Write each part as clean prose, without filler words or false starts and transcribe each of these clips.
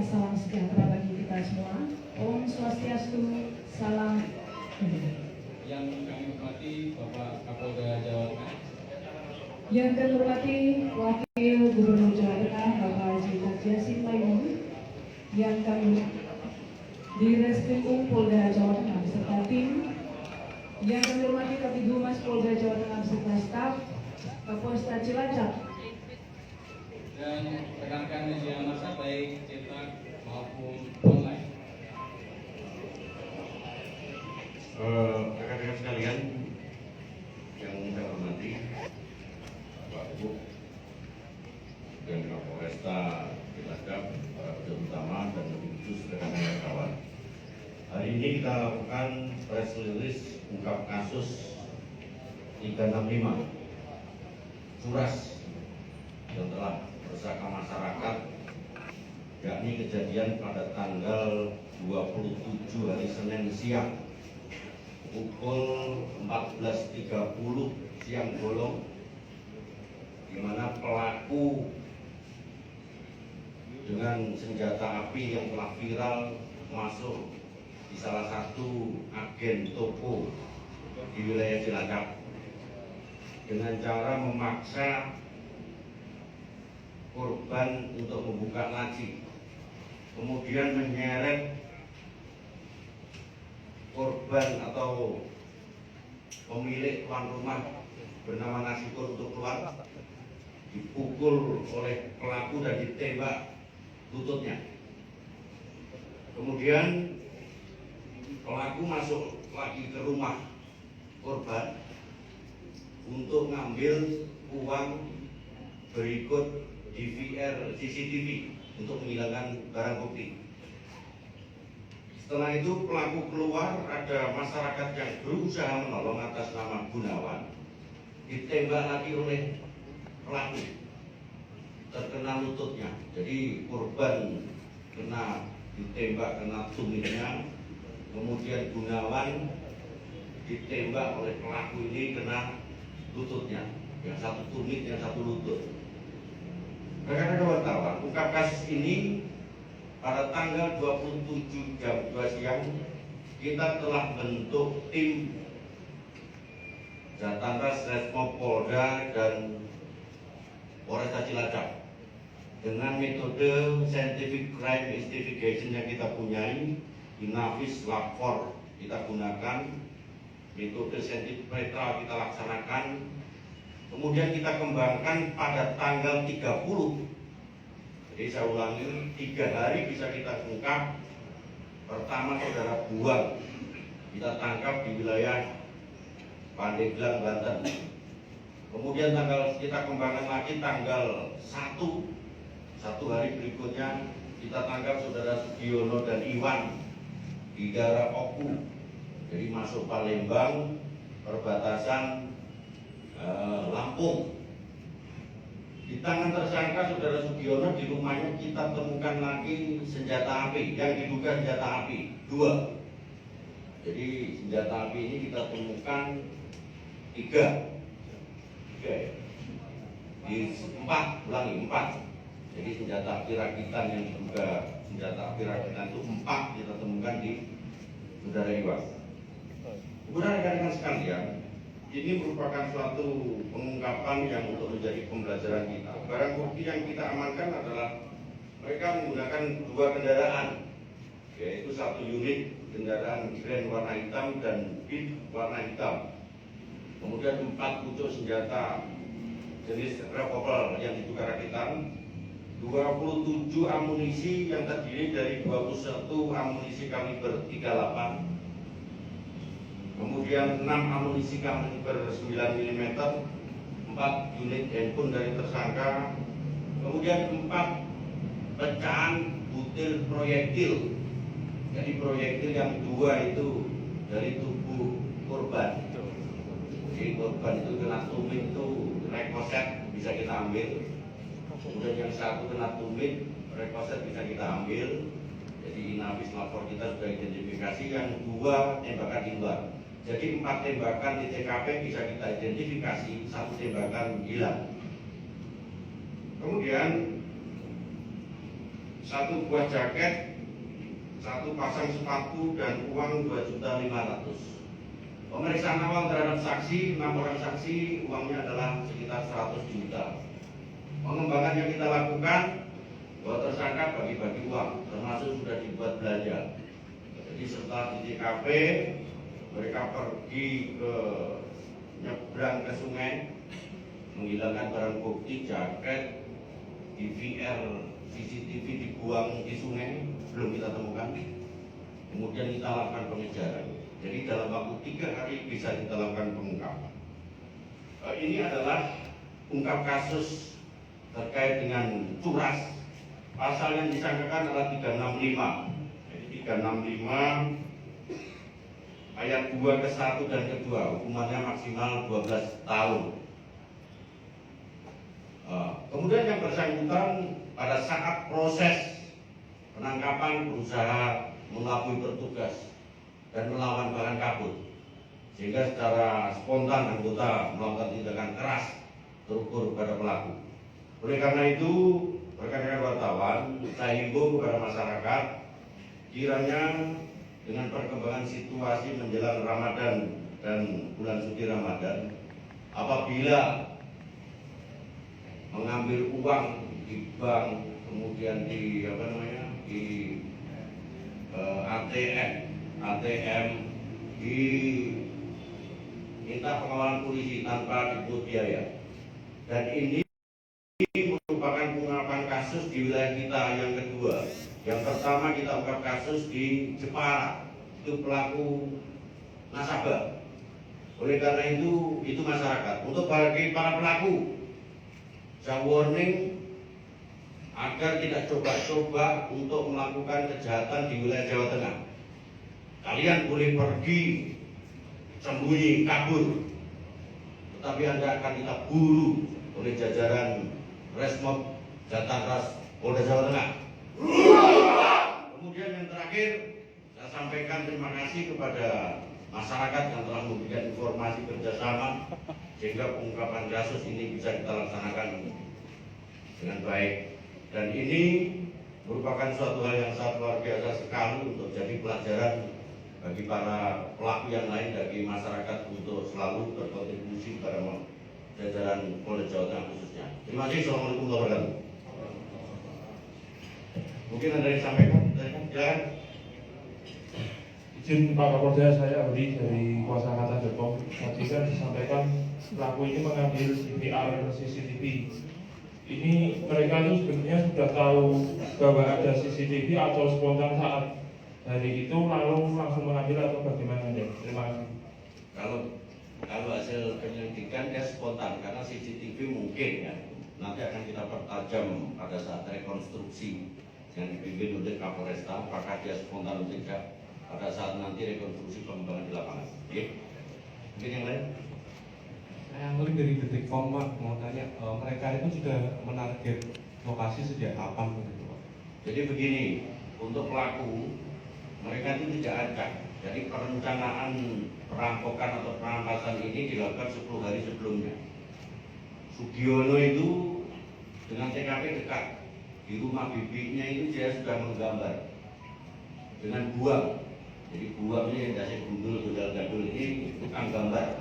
dan salam sejahtera bagi kita semua. Om Swastiastu, salam kebajikan. Yang kami hormati Bapak Kapolda Jawa Tengah. Yang kami hormati Wakil Gubernur Jawa Tengah Bapak Haji Yasin Maimun. Yang kami di Reskrim Polda Jawa Tengah beserta tim. Yang kami hormati Kabid Humas Polda Jawa Tengah beserta staf Kapolsta Cilacap. Dan rekan-rekan media massa baik cetak maupun online. Rekan-rekan sekalian yang saya hormati, Pak Ibu dan Kapolresta Cilacap, para pejabat utama dan lebih khusus rekan-rekan kawan. Hari ini kita lakukan press release ungkap kasus 365 Curas yang telah meresahkan masyarakat, yakni kejadian pada tanggal 27 hari Senin siang pukul 14.30 siang bolong, di mana pelaku dengan senjata api yang telah viral masuk di salah satu agen toko di wilayah Cilacap dengan cara memaksa korban untuk membuka laci, kemudian menyeret korban atau pemilik tuan rumah bernama Nasikur untuk keluar, dipukul oleh pelaku dan ditembak lututnya. Kemudian pelaku masuk lagi ke rumah korban untuk ngambil uang berikut DVR CCTV untuk menghilangkan barang bukti. Setelah itu pelaku keluar, ada masyarakat yang berusaha menolong atas nama Gunawan, ditembak lagi oleh pelaku, terkena lututnya. Jadi korban kena ditembak, kena tumitnya, kemudian Gunawan ditembak oleh pelaku ini kena lututnya, yang satu tumit, yang satu lutut. Rekan-rekan wartawan, ungkap kasus ini pada tanggal 27 jam 2 siang kita telah bentuk tim Jatanras Resmo Polda dan Polresta Cilacap dengan metode scientific crime investigation yang kita punyai, Inavis Lapor kita gunakan, metode scientific netral kita laksanakan. Kemudian kita kembangkan pada tanggal 30. Jadi saya ulangi, 3 hari bisa kita ungkap. Pertama saudara Buang kita tangkap di wilayah Pandeglang, Banten. Kemudian kita kembangkan lagi tanggal 1 hari berikutnya kita tangkap saudara Sugiono dan Iwan di daerah Oku. Jadi masuk Palembang, perbatasan Lampung. Di tangan tersangka saudara Sugiono, di rumahnya kita temukan lagi senjata api yang diduga senjata api 2. Jadi senjata api ini kita temukan 3 di 4. Jadi senjata api rakitan yang diduga senjata api rakitan itu 4 kita temukan di saudara Iwan. Kemudian rekan-rekan sekalian, ini merupakan suatu pengungkapan yang untuk menjadi pembelajaran kita. Barang bukti yang kita amankan adalah mereka menggunakan 2 kendaraan, yaitu 1 unit kendaraan Grand warna hitam dan Beat warna hitam. Kemudian 4 pucuk senjata jenis revolver yang diduga rakitan, 27 amunisi yang terdiri dari 21 amunisi kaliber 38. Kemudian 6 amunisi kaliber 9 mm, 4 unit handphone dari tersangka, kemudian 4 pecahan butir proyektil. Jadi proyektil yang 2 itu dari tubuh korban. Jadi korban itu kena tumit itu rekoset bisa kita ambil. Kemudian yang 1 kena tumit rekoset bisa kita ambil. Jadi Inavis lapor kita sudah identifikasi, yang 2 tembakan di luar. Jadi 4 tembakan di TKP bisa kita identifikasi, 1 tembakan hilang. Kemudian 1 buah jaket, 1 pasang sepatu, dan uang 2.500.000. Pemeriksaan awal terhadap saksi, 6 orang saksi, uangnya adalah sekitar 100 juta. Pengembangan yang kita lakukan, bahwa tersangka bagi-bagi uang, termasuk sudah dibuat belanja. Jadi setelah di TKP, mereka pergi ke nyebrang ke sungai, menghilangkan barang bukti, jaket, DVR, CCTV dibuang di sungai, belum kita temukan. Kemudian kita lakukan pengejaran. Jadi dalam waktu 3 hari bisa kita lakukan pengungkapan. Ini adalah ungkap kasus terkait dengan curas. Pasal yang disangkakan adalah 365. Jadi 365 ayat 2 ke 1 dan ke 2, hukumannya maksimal 12 tahun. Kemudian yang bersangkutan pada saat proses penangkapan berusaha mengelabui petugas dan melawan bahkan kabur, sehingga secara spontan anggota melakukan tindakan keras terukur kepada pelaku. Oleh karena itu, rekan-rekan wartawan, saya himbau kepada masyarakat, kiranya dengan perkembangan situasi menjelang Ramadan dan bulan suci Ramadan, apabila mengambil uang di bank, kemudian di ATM, diminta pengawalan polisi tanpa dipungut biaya. Dan ini merupakan pengungkapan kasus di wilayah kita yang kedua. Yang pertama kita ungkap kasus di Jepara, itu pelaku nasabah. Oleh karena itu masyarakat. Untuk bagi para pelaku, saya warning agar tidak coba-coba untuk melakukan kejahatan di wilayah Jawa Tengah. Kalian boleh pergi sembunyi, kabur, tetapi Anda akan kita buru oleh jajaran Resmob Jatanras Polda Jawa Tengah. Kemudian yang terakhir, saya sampaikan terima kasih kepada masyarakat yang telah memberikan informasi kerjasama sehingga pengungkapan kasus ini bisa kita laksanakan dengan baik. Dan ini merupakan suatu hal yang sangat luar biasa sekali untuk jadi pelajaran bagi para pelaku yang lain, bagi masyarakat untuk selalu berkontribusi pada jajaran Polda Jawa Tengah khususnya. Terima kasih. Assalamualaikum warahmatullahi wabarakatuh. Mungkin ada yang disampaikan, silakan. Izin Pak Kapolda, saya Aldi dari Kuasa Angkatan Depok. Tadi kan disampaikan pelaku ini mengambil DVR CCTV. Ini mereka itu sebenarnya sudah tahu bahwa ada CCTV atau spontan saat hari itu lalu langsung mengambil atau bagaimana ya? Terima kasih. Kalau hasil penyelidikan dia spontan karena CCTV mungkin ya nanti akan kita pertajam pada saat rekonstruksi yang dipimpin oleh Kapolresta, apakah dia spontan atau tidak pada saat nanti rekonstruksi pengembangan di lapangan. Oke? Mungkin yang lain? Saya angling dari Detikcom, Pak, mau tanya, mereka itu sudah menarget lokasi sejak kapan begitu, Pak? Jadi begini, untuk pelaku mereka itu tidak acak. Jadi perencanaan perampokan atau perampasan ini dilakukan 10 hari sebelumnya. Sugiono itu dengan TKP dekat, di rumah bibinya itu dia sudah menggambar dengan buang. Jadi buang ini yang dasi gundul, gundal-gandul ini tukang gambar.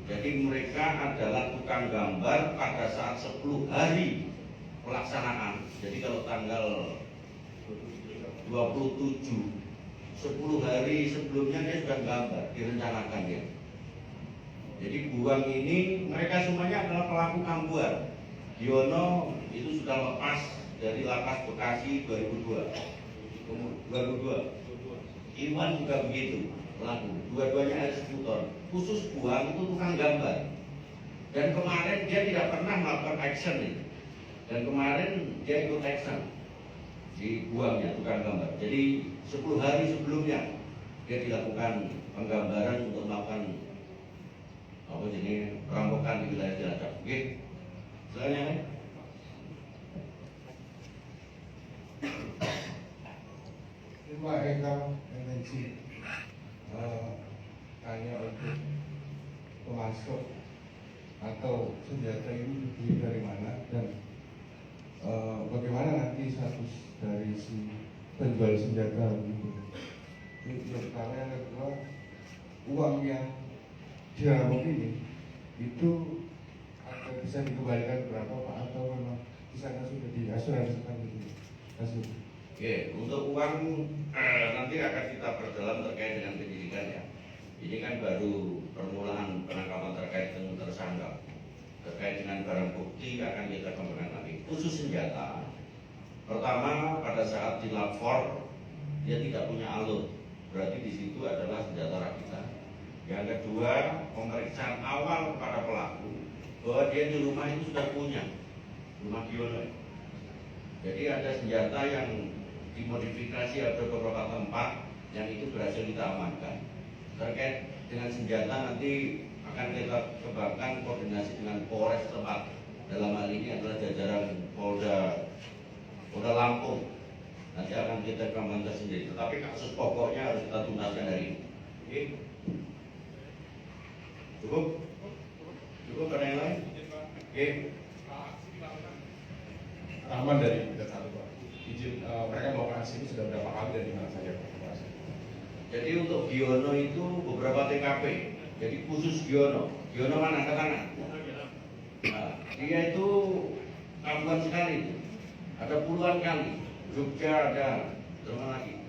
Jadi mereka adalah tukang gambar pada saat 10 hari pelaksanaan. Jadi kalau tanggal 27, 10 hari sebelumnya dia sudah gambar, direncanakan ya. Jadi buang ini mereka semuanya adalah pelaku kambuan. Giono itu sudah lepas dari lapas Bekasi 2002. Iwan juga begitu pelaku. Dua-duanya eksekutor. Khusus buang itu tukang gambar. Dan kemarin dia tidak pernah melakukan action ini. Dan kemarin dia ikut action di buangnya tukang gambar. Jadi 10 hari sebelumnya dia dilakukan penggambaran untuk melakukan perampokan di wilayah Cilacap. Oke, silakan yang lain. Terima Eka MNC tanya untuk pemasok atau senjata ini dibeli dari mana dan bagaimana nanti status penjual senjata gitu. Itu yang pertama. Yang kedua, uang yang dirampok ini itu akan bisa dikembalikan berapa Pak, atau memang di sana sudah diasuransikan gitu? Kasih. Oke, untuk uang nanti akan kita perdalam terkait dengan penyidikan ya. Ini kan baru permulaan penangkapan terkait dengan tersangka. Terkait dengan barang bukti akan kita kembangkan lagi. Khusus senjata, pertama pada saat dilapor dia tidak punya alur, berarti di situ adalah senjata rakitan. Yang kedua, pemeriksaan awal kepada pelaku bahwa dia di rumah itu sudah punya rumah Giono. Jadi ada senjata yang dimodifikasi ada beberapa tempat yang itu berhasil kita amankan. Terkait dengan senjata nanti akan kita kembangkan koordinasi dengan Polres tempat. Dalam hal ini adalah jajaran Polda Lampung. Nanti akan kita kembangkan sendiri. Tetapi kasus pokoknya harus kita tuntaskan hari ini. Oke? Cukup? Cukup ada yang lain? Oke? Rahman dari Bidang 1 Pak. Izin mereka melakukan aksi ini sudah berapa kali dan di mana saja Pak? Jadi untuk Giono itu beberapa TKP. Jadi khusus Giono. Giono mana? Angkat tangan. Nah, dia itu kambuhan sekali itu. Ada puluhan kali. Jogja ada berapa lagi?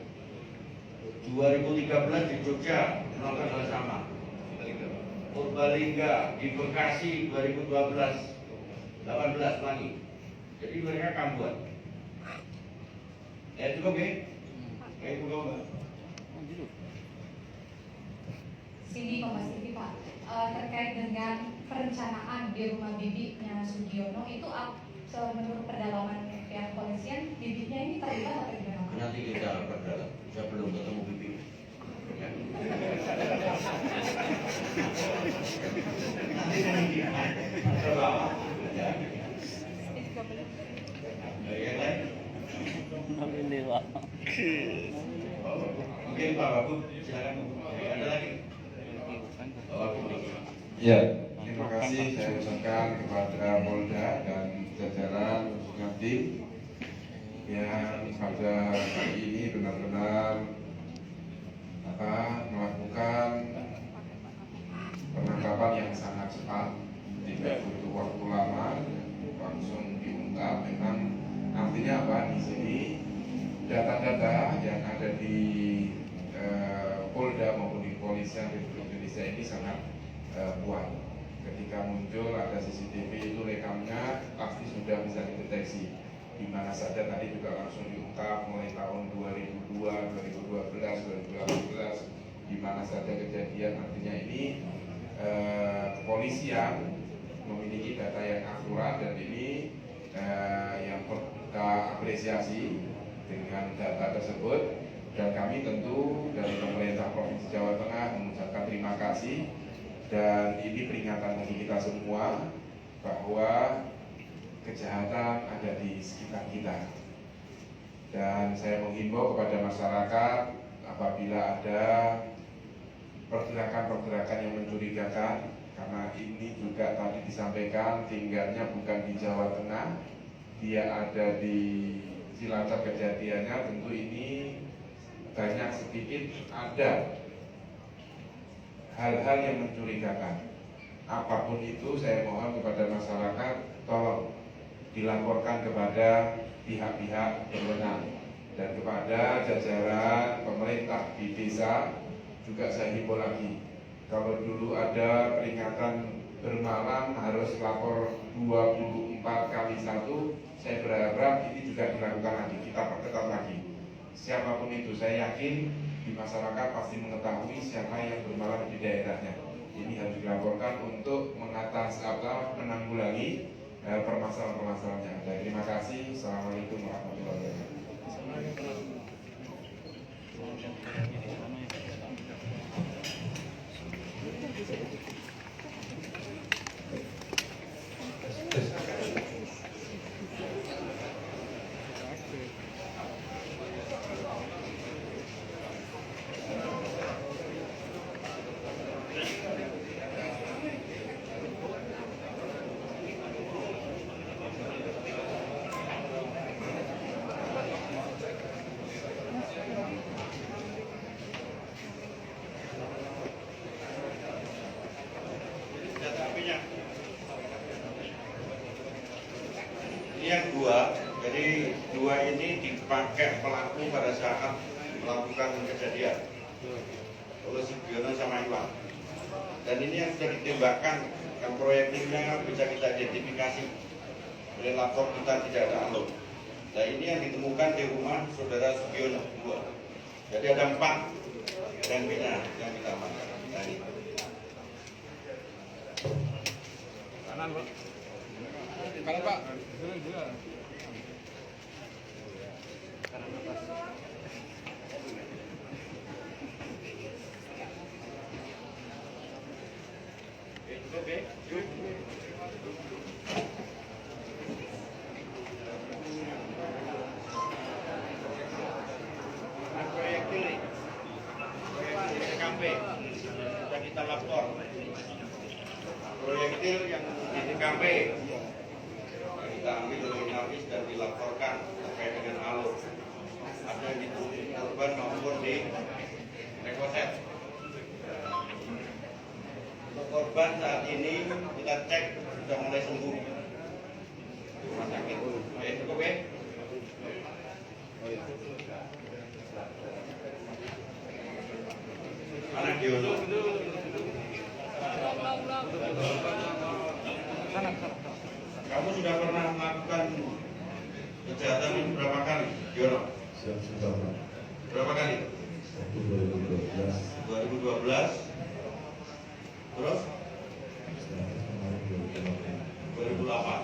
2013 di Jogja melakukan hal sama. Purbalingga di Bekasi 2012 18 lagi. Jadi mereka kambuhan. Ya cukup ya? Kayak cukup Mbak. Sini Kompas TV Pak, terkait dengan perencanaan di rumah bibitnya Sugiono itu menurut pendalaman pihak kepolisian, bibitnya ini terlibat atau gimana? Nanti kita perdalam. Saya belum ketemu bibit. Ya. Coba. Ya. Yang lain? Mungkin Pak Wagub, silakan. Ada lagi? Pak Wagub. Ya, terima kasih saya ucapkan kepada Polda dan jajaran khususnya tim yang pada hari ini benar-benar melakukan penangkapan yang sangat cepat, tidak butuh waktu lama, langsung diungkap. Memang artinya apa di sini data-data yang ada di Polda maupun di Kepolisian Republik Indonesia ini sangat kuat. Ketika muncul ada CCTV itu rekamnya pasti sudah bisa dideteksi di mana saja, tadi juga langsung diungkap mulai tahun 2002, 2012, 2018 di mana saja kejadian. Artinya ini kepolisian memiliki data yang akurat dan ini yang perlu kita apresiasi dengan data tersebut. Dan kami tentu dari pemerintah Provinsi Jawa Tengah mengucapkan terima kasih, dan ini peringatan bagi kita semua bahwa kejahatan ada di sekitar kita. Dan saya menghimbau kepada masyarakat apabila ada pergerakan-pergerakan yang mencurigakan, karena ini juga tadi disampaikan tinggalnya bukan di Jawa Tengah, dia ada di Cilacap kejadiannya, tentu ini banyak sedikit ada hal-hal yang mencurigakan. Apapun itu saya mohon kepada masyarakat tolong dilaporkan kepada pihak-pihak berwenang dan kepada jajaran pemerintah di desa juga. Saya himbau lagi, kalau dulu ada peringatan bermalam harus lapor 24 kali 1, saya berharap ini juga dilakukan lagi, kita perketat lagi. Siapapun itu, saya yakin di masyarakat pasti mengetahui siapa yang bermalam di daerahnya. Ini harus dilaporkan untuk menanggulangi permasalahan-permasalahan yang ada. Terima kasih. Assalamualaikum warahmatullahi wabarakatuh. yang dua, jadi dua ini dipakai pelaku pada saat melakukan kejadian oleh Sugiono sama Iwan. Dan ini yang sudah ditembakkan, yang proyektilnya bisa kita identifikasi oleh lapor kita tidak ada alur. Nah ini yang ditemukan di rumah saudara Sugiono 2. Jadi ada 4 RMP-nya yang kita amankan. Nah, ini. Kanan Pak. Kanan Pak. Proyektil TKP sudah kita lapor. Proyektil yang di TKP kita ambil oleh Inafis dan dilaporkan terkait dengan alur. Ada yang ditulis korban maupun di rekoset. Untuk korban saat ini kita cek sudah mulai sembuh di rumah sakit. Oke, cukup ya? Anak Diono. Kamu sudah pernah melakukan kejahatan ini berapa kali, Diono? Sudah Berapa kali? 2012 2012. Terus? 2008.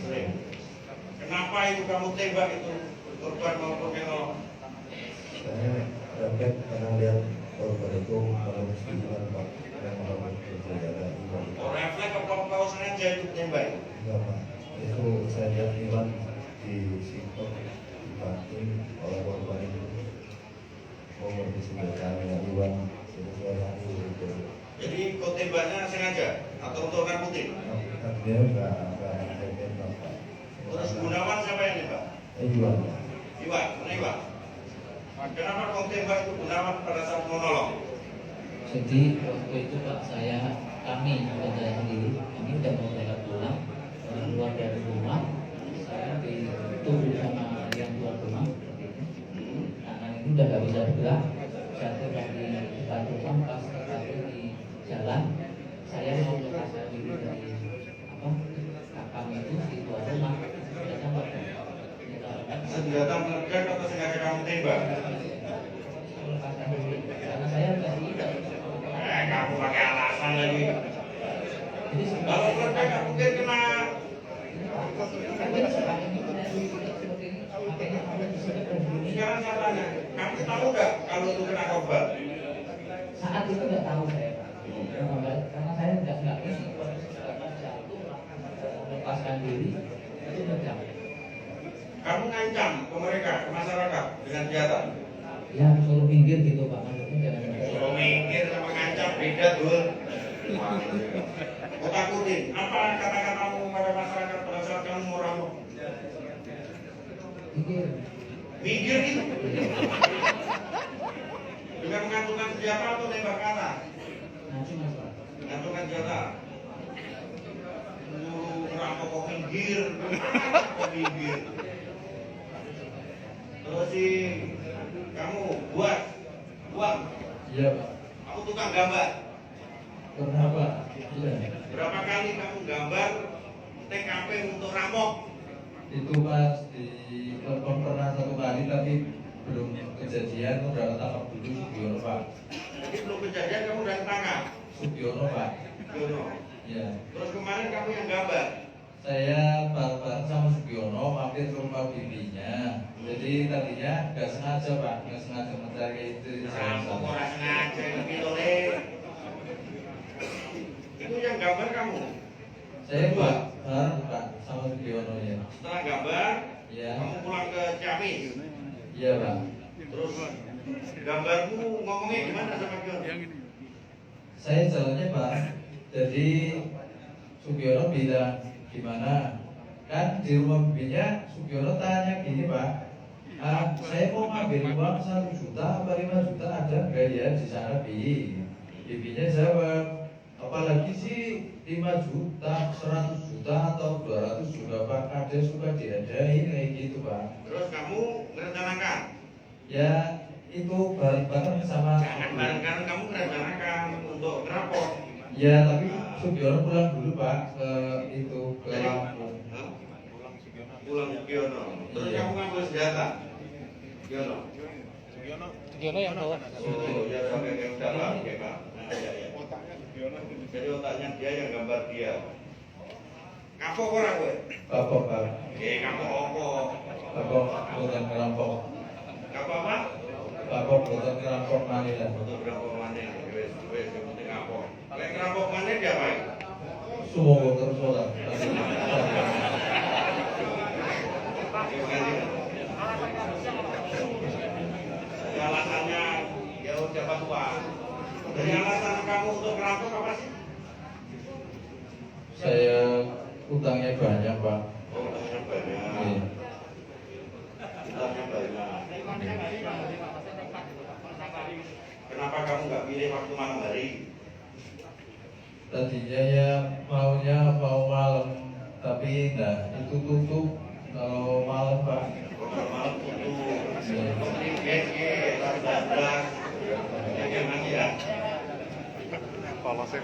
Sering. Kenapa itu kamu tembak itu korban maupun yang nolong? saya kaget karena lihat korban itu harus dibuat Pak yang melakukan kejadian Oh, refleks apa kau sengaja itu tembak? enggak Pak, itu saya lihat Iwan di situ dibanting oleh korban itu mau disenjatakan Iwan jadi saya lari gitu. Jadi kau tembaknya sengaja atau untuk nakutin? Dia enggak tembak Pak. Terus Gunawan siapa yang nembak? Iwan Iwan, mana Iwan? Kenapa kau tembak itu Gunawan pada saat mau nolong? Jadi waktu itu Pak kami bukan saya sendiri, kami udah mau berangkat pulang, keluar dari rumah, saya ditunggu sama yang keluar rumah seperti itu. Anak itu udah gak bisa bergerak, jatuh dari depan rumah pas jatuh di jalan, saya mau lepaskan diri dari kakak itu di luar rumah, sudah sampai. Senjata meledak atau sengaja kamu tembak? Lepaskan diri, karena saya kasih tidak. Kamu pakai alasan lagi. Jadi Kalau meledak nggak mungkin kena. Sekarang saya tanya, kamu tahu nggak kalau itu kena korban? Saat itu nggak tahu saya, karena saya nggak ini jatuh lepaskan diri itu meledak. Kamu ngancam ke mereka, ke masyarakat dengan senjata. Ya suruh minggir gitu Pak, maksudnya jangan. Suruh minggir sama ngancam beda dul. Kau takutin. Apa kata-katamu pada masyarakat pada saat kamu mau rampok? Minggir. Minggir itu. Dengan mengantungkan senjata atau nembak ke atas? Nanti Mas Pak. Mengantungkan senjata. Merampok kok minggir. Kok minggir. Terus si kamu buat uang. Iya Pak. Aku tukang gambar. Kenapa? Iya. Berapa kali kamu gambar TKP untuk rampok? Itu Mas di telepon pernah 1 kali tapi belum kejadian, udah ketangkap dulu Sugiono Pak. Jadi belum kejadian kamu udah ketangkap. Sugiono Pak. Sugiono. Ya. Terus kemarin kamu yang gambar. Saya bareng sama Sugiono mampir ke rumah bibinya. Jadi tadinya nggak sengaja Pak, nggak sengaja mencari itu. Rampok orang sengaja gitu deh. Itu yang gambar kamu. Saya Pak, bareng Pak sama Sugiono ya. Setelah gambar, Ya. kamu pulang ke Ciamis. Iya Pak. Terus gambarmu ngomongnya gimana sama Sugiono? Saya jalannya Pak. Jadi Sugiono bilang gimana? Kan di rumah bibinya Sugiono tanya gini Pak. Saya mau ngambil uang 1 juta apa 5 juta ada nggak ya di sana Bi? Bibinya jawab, Apalagi sih 5 juta, 100 juta atau 200 juga Pak, ada suka diadain kayak gitu Pak. Terus kamu merencanakan? Ya itu bareng-bareng sama. Jangan bareng-bareng, kamu merencanakan untuk ngerapor. Ya tapi Sugiono pulang dulu Pak ke itu ke Lampung. Hah? Pulang Sugiono. Terus Iya. kamu ngambil senjata? Sugiono. Sugiono yang bawa. Oh, ya oke udah Pak, oke Pak. Nah, ya. Jadi otaknya dia yang gambar dia. Kapok ora kowe? Kapok Pak. Kapok opo? Kapok bukan ngerampok. Kapok apa? Kapok bukan ngerampok Manila. Untuk ngerampok mana? Wes yang penting kapok. Lek ngerampok mana dia Pak? Sumogo terus orang. Alasannya ya siapa tua. Dari alasan kamu untuk ngerampok apa sih? Saya utangnya banyak Pak. Oh, utangnya banyak. Iya. Utangnya banyak. Kenapa kamu nggak pilih waktu malam hari? Tadinya ya maunya mau malam, tapi nah itu tutup kalau malam Pak. Kalau malam tutup. Iya. Dadak. Ya masih ya. Kalau saya